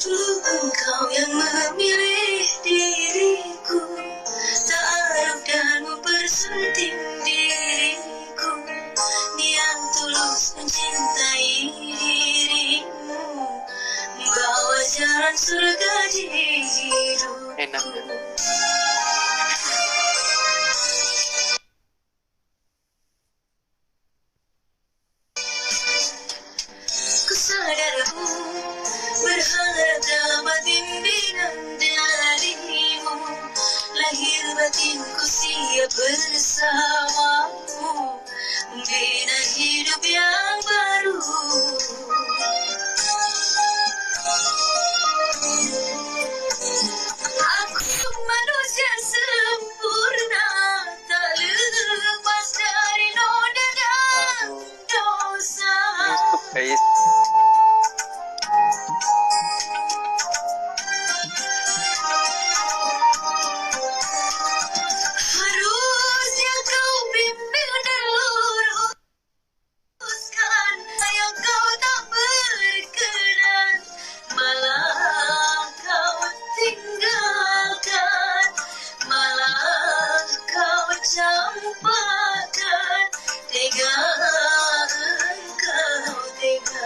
Dulu engkau yang memilih diriku, taaruf dan mempersunting diriku, niat tulus mencintai dirimu, bawa jalan surga di hidupku. Enak. Ku sadar aku berharap dapat bimbingan darimu, lahir batinku siap bersamamu, bina hidup yang baru. Aku manusia sempurna, tak lepas dari noda dan dosa. Guys, Harusnya kau bimbing dan luruskan, sayang kau tak berkenan, malah kau tinggalkan, malah kau campakkan, tega engkau tega.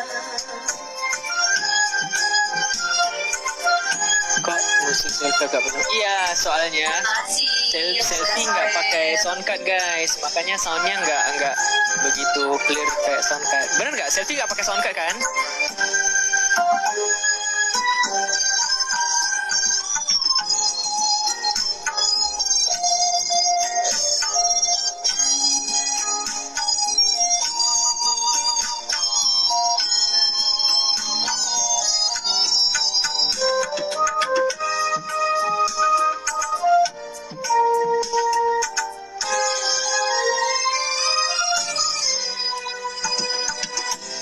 kok musik selfie agak benar? Iya, soalnya selfie nggak pakai sound card guys, makanya soundnya nggak begitu clear kayak sound card. Bener nggak? Selfie nggak pakai sound card kan?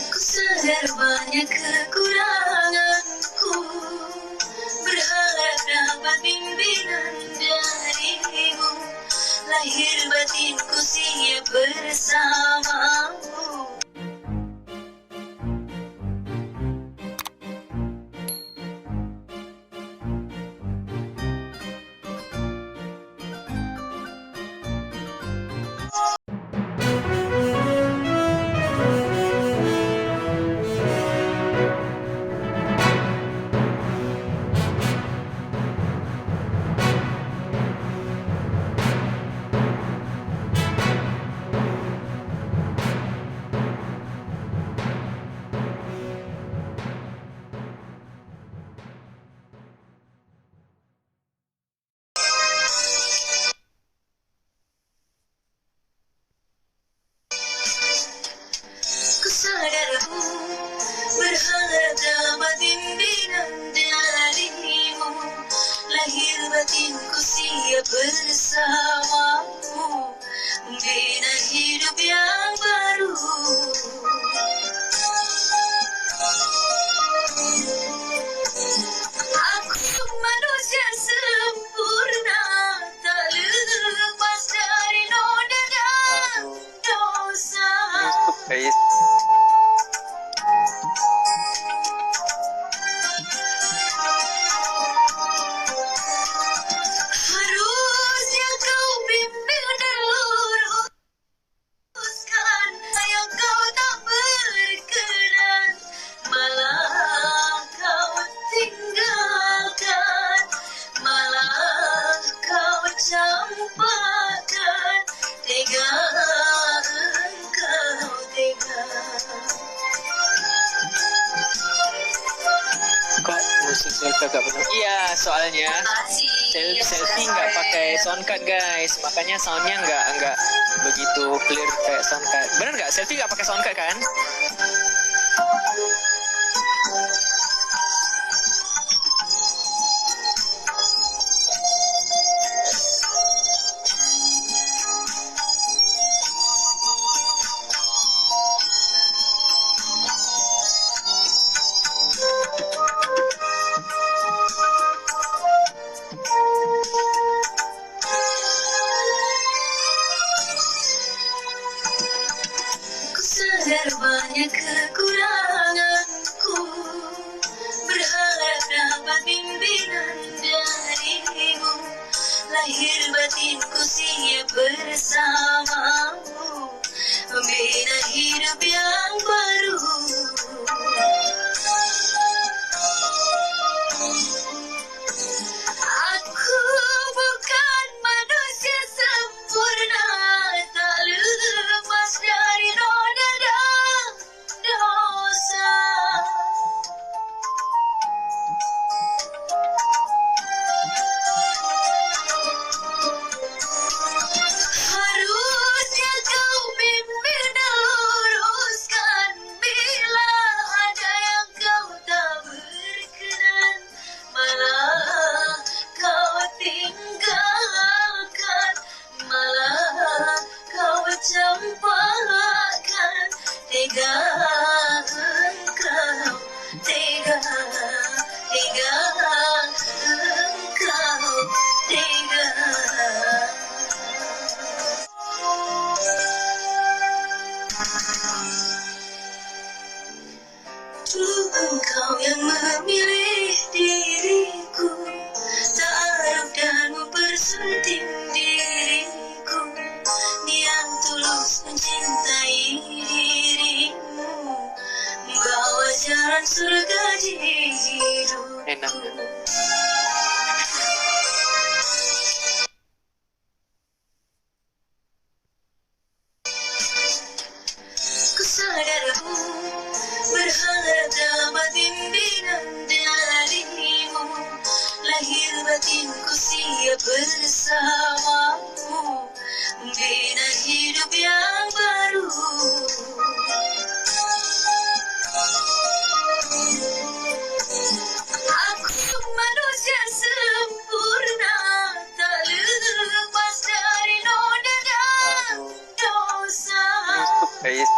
Ku sadar banyak kekuranganku, berharap dapat bimbingan darimu, lahir batinku siap bersamamu. Ku sadar aku berharap dapat bimbingan darimu, lahir batinku siap bersamamu, bina hidup yang baru. Aku manusia sempurna, tak lepas dari noda dan dosa. Guys, Harusnya kau bimbing dan luruskan, sayang kau tak berkenan, malah kau tinggalkan, malah kau campakkan, tega engkau tega. kok musik selfie agak benar? Iya, soalnya selfie nggak pakai sound card guys, makanya soundnya nggak begitu clear kayak sound card. Bener nggak? Selfie nggak pakai sound card kan? Ku sadar banyak kekuranganku, berharap dapat bimbingan darimu. Lahir batinku siap bersamamu, membina hidup yang baru. Aku bukan manusia sempurna, tak lepas dari noda dan dosa. Harusnya kau bimbing dan luruskan bila ada yang kau tak berkenan, malah kau tinggalkan, malah kau campakkan. Tega engkau, tega, tega engkau, tega. Dulu engkau yang memilih diriku, taruh dan mempersunting diriku, niat tulus mencintai dirimu, membawa jalan surga di hidupku. Enak. Ku sadar berharap dapat bimbingan darimu. Lahir batinku siap bersamamu, membina hidup yang baru. Aku manusia sempurna, tak lepas dari noda dan dosa. Guys,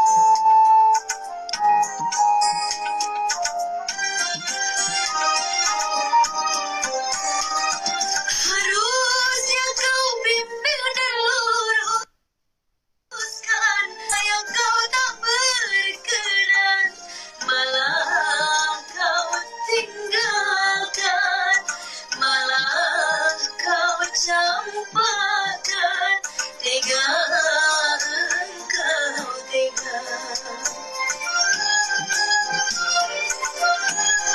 Harusnya kau bimbing dan luruskan yang kau tak berkenan, malah kau tinggalkan, malah kau campakkan. Tega engkau, tega.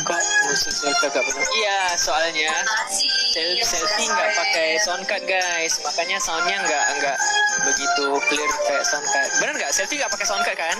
kok musuh selfie agak benar? Iya, soalnya selfie nggak pakai sound card guys, makanya soundnya nggak begitu clear kayak sound card. Bener nggak? Selfie nggak pakai sound card kan?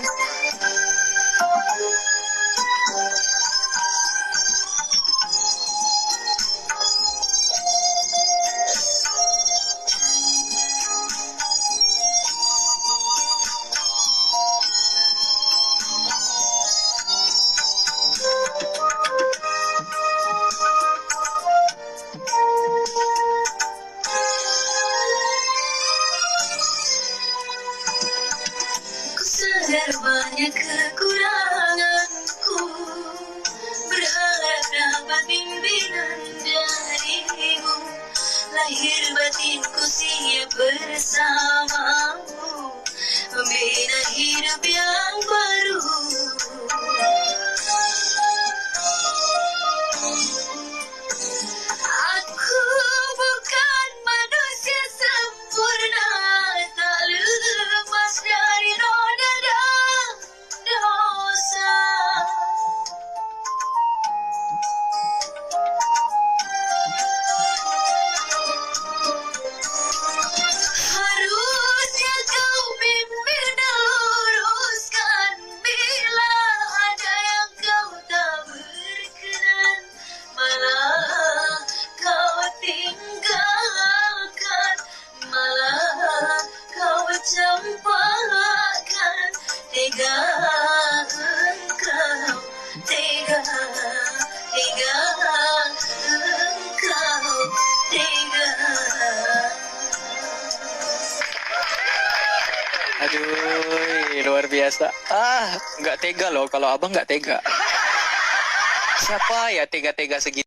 Ku sadar banyak kekuranganku, berharap dapat bimbingan darimu. Lahir batinku siap bersamamu, membina hidup yang baru. Aku bukan manusia sempurna, tak lepas dari noda dan dosa. Harusnya kau bimbing dan luruskan bila ada yang kau tak berkenan, malah kau tinggalkan, malah kau campakkan. Tega engkau, tega, tega engkau, tega. Aduh, luar biasa. Nggak tega loh kalau abang nggak tega. Siapa ya tega-tega segitu?